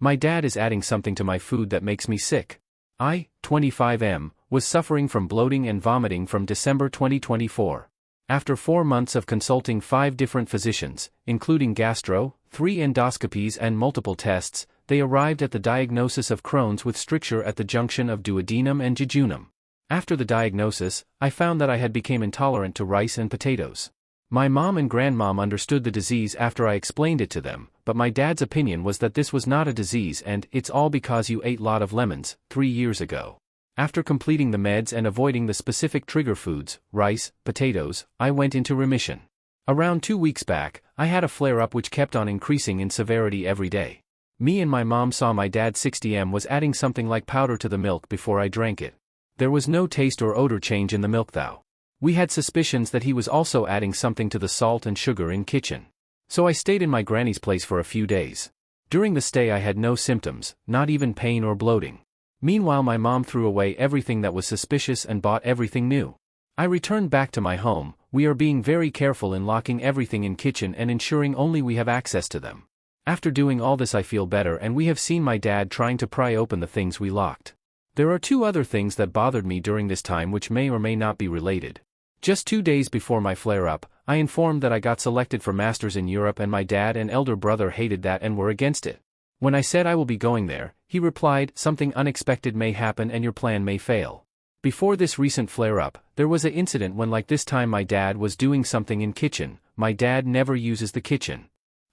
My dad is adding something to my food that makes me sick. I, 25M, was suffering from bloating and vomiting from December 2024. After 4 months of consulting 5 different physicians, including gastro, 3 endoscopies and multiple tests, they arrived at the diagnosis of Crohn's with stricture at the junction of duodenum and jejunum. After the diagnosis, I found that I had become intolerant to rice and potatoes. My mom and grandmom understood the disease after I explained it to them, but my dad's opinion was that this was not a disease and it's all because you ate lot of lemons, 3 years ago. After completing the meds and avoiding the specific trigger foods, rice, potatoes, I went into remission. Around 2 weeks back, I had a flare-up which kept on increasing in severity every day. Me and my mom saw my dad 60M was adding something like powder to the milk before I drank it. There was no taste or odor change in the milk though. We had suspicions that he was also adding something to the salt and sugar in kitchen. So I stayed in my granny's place for a few days. During the stay I had no symptoms, not even pain or bloating. Meanwhile my mom threw away everything that was suspicious and bought everything new. I returned back to my home. We are being very careful in locking everything in kitchen and ensuring only we have access to them. After doing all this I feel better and we have seen my dad trying to pry open the things we locked. There are 2 other things that bothered me during this time which may or may not be related. Just 2 days before my flare-up, I informed that I got selected for masters in Europe and my dad and elder brother hated that and were against it. When I said I will be going there, he replied, something unexpected may happen and your plan may fail. Before this recent flare-up, there was an incident when like this time my dad was doing something in kitchen. My dad never uses the kitchen.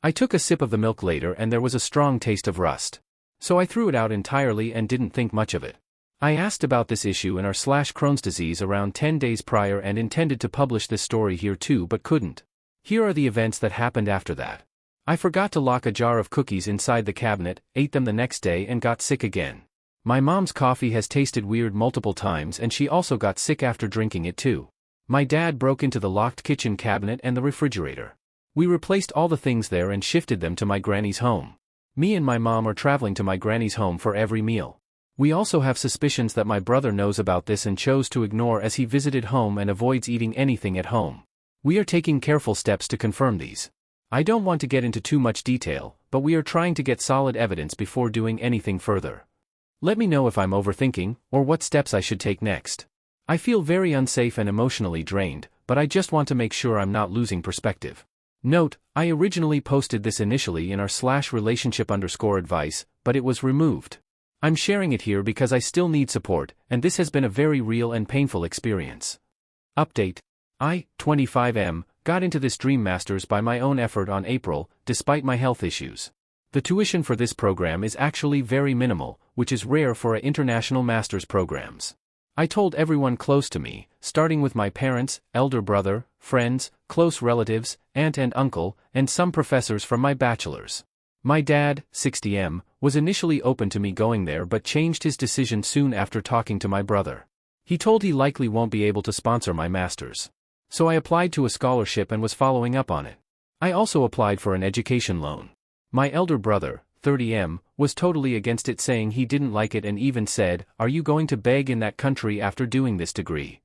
I took a sip of the milk later and there was a strong taste of rust. So I threw it out entirely and didn't think much of it. I asked about this issue in our /Crohn's disease around 10 days prior and intended to publish this story here too but couldn't. Here are the events that happened after that. I forgot to lock a jar of cookies inside the cabinet, ate them the next day and got sick again. My mom's coffee has tasted weird multiple times and she also got sick after drinking it too. My dad broke into the locked kitchen cabinet and the refrigerator. We replaced all the things there and shifted them to my granny's home. Me and my mom are traveling to my granny's home for every meal. We also have suspicions that my brother knows about this and chose to ignore as he visited home and avoids eating anything at home. We are taking careful steps to confirm these. I don't want to get into too much detail, but we are trying to get solid evidence before doing anything further. Let me know if I'm overthinking, or what steps I should take next. I feel very unsafe and emotionally drained, but I just want to make sure I'm not losing perspective. Note, I originally posted this initially in our /relationship_advice, but it was removed. I'm sharing it here because I still need support, and this has been a very real and painful experience. Update. I, 25M, got into this Dream Masters by my own effort on April, despite my health issues. The tuition for this program is actually very minimal, which is rare for international master's programs. I told everyone close to me, starting with my parents, elder brother, friends, close relatives, aunt and uncle, and some professors from my bachelor's. My dad, 60M, was initially open to me going there but changed his decision soon after talking to my brother. He told he likely won't be able to sponsor my master's. So I applied to a scholarship and was following up on it. I also applied for an education loan. My elder brother, 30M, was totally against it saying he didn't like it and even said, "Are you going to beg in that country after doing this degree?"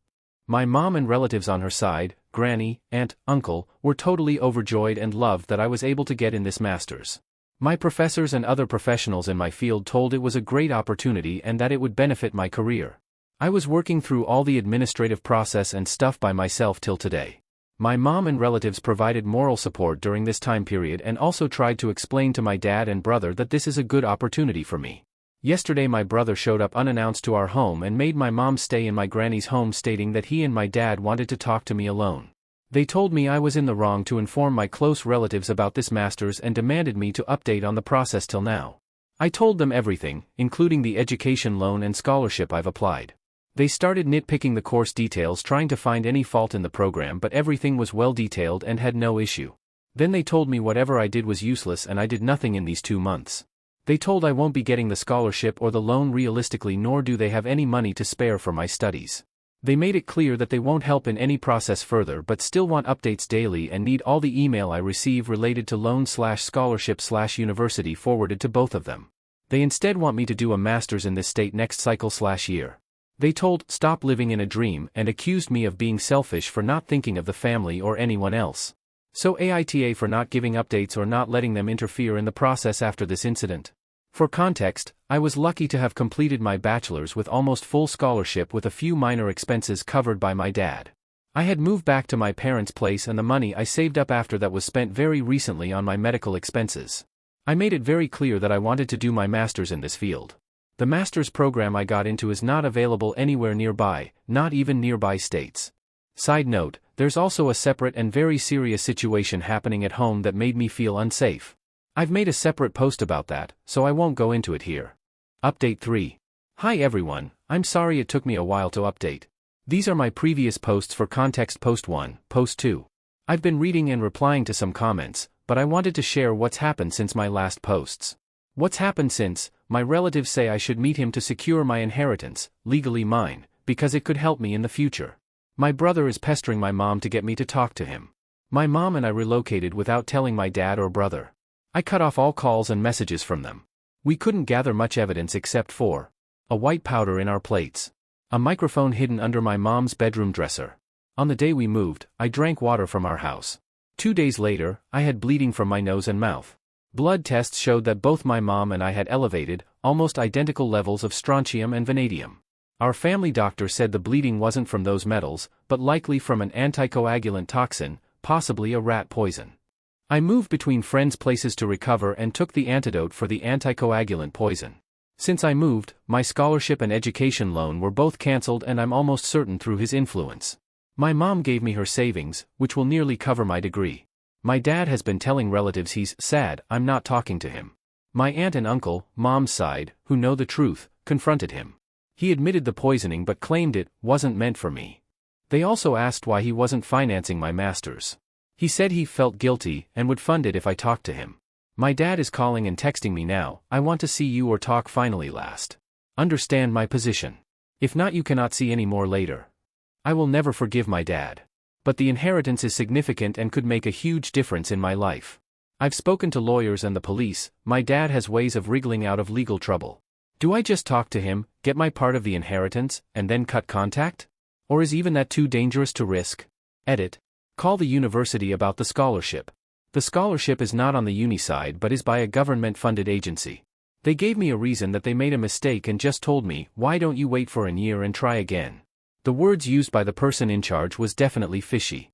My mom and relatives on her side, granny, aunt, uncle, were totally overjoyed and loved that I was able to get in this master's. My professors and other professionals in my field told it was a great opportunity and that it would benefit my career. I was working through all the administrative process and stuff by myself till today. My mom and relatives provided moral support during this time period and also tried to explain to my dad and brother that this is a good opportunity for me. Yesterday my brother showed up unannounced to our home and made my mom stay in my granny's home stating that he and my dad wanted to talk to me alone. They told me I was in the wrong to inform my close relatives about this master's and demanded me to update on the process till now. I told them everything, including the education loan and scholarship I've applied. They started nitpicking the course details trying to find any fault in the program but everything was well detailed and had no issue. Then they told me whatever I did was useless and I did nothing in these 2 months. They told I won't be getting the scholarship or the loan realistically nor do they have any money to spare for my studies. They made it clear that they won't help in any process further but still want updates daily and need all the email I receive related to loan/scholarship/university forwarded to both of them. They instead want me to do a master's in this state next cycle/year. They told, "Stop living in a dream," and accused me of being selfish for not thinking of the family or anyone else. So AITA for not giving updates or not letting them interfere in the process after this incident. For context, I was lucky to have completed my bachelor's with almost full scholarship with a few minor expenses covered by my dad. I had moved back to my parents' place and the money I saved up after that was spent very recently on my medical expenses. I made it very clear that I wanted to do my master's in this field. The master's program I got into is not available anywhere nearby, not even nearby states. Side note, there's also a separate and very serious situation happening at home that made me feel unsafe. I've made a separate post about that, so I won't go into it here. Update 3. Hi everyone, I'm sorry it took me a while to update. These are my previous posts for context: post 1, post 2. I've been reading and replying to some comments, but I wanted to share what's happened since my last posts. What's happened since: my relatives say I should meet him to secure my inheritance, legally mine, because it could help me in the future. My brother is pestering my mom to get me to talk to him. My mom and I relocated without telling my dad or brother. I cut off all calls and messages from them. We couldn't gather much evidence except for a white powder in our plates, a microphone hidden under my mom's bedroom dresser. On the day we moved, I drank water from our house. 2 days later, I had bleeding from my nose and mouth. Blood tests showed that both my mom and I had elevated, almost identical levels of strontium and vanadium. Our family doctor said the bleeding wasn't from those metals, but likely from an anticoagulant toxin, possibly a rat poison. I moved between friends' places to recover and took the antidote for the anticoagulant poison. Since I moved, my scholarship and education loan were both cancelled, and I'm almost certain through his influence. My mom gave me her savings, which will nearly cover my degree. My dad has been telling relatives he's sad I'm not talking to him. My aunt and uncle, mom's side, who know the truth, confronted him. He admitted the poisoning but claimed it wasn't meant for me. They also asked why he wasn't financing my master's. He said he felt guilty and would fund it if I talked to him. My dad is calling and texting me now, I want to see you or talk finally last. Understand my position. If not, you cannot see any more later. I will never forgive my dad. But the inheritance is significant and could make a huge difference in my life. I've spoken to lawyers and the police. My dad has ways of wriggling out of legal trouble. Do I just talk to him, get my part of the inheritance, and then cut contact? Or is even that too dangerous to risk? Edit. Call the university about the scholarship. The scholarship is not on the uni side but is by a government-funded agency. They gave me a reason that they made a mistake and just told me, why don't you wait for a year and try again? The words used by the person in charge was definitely fishy.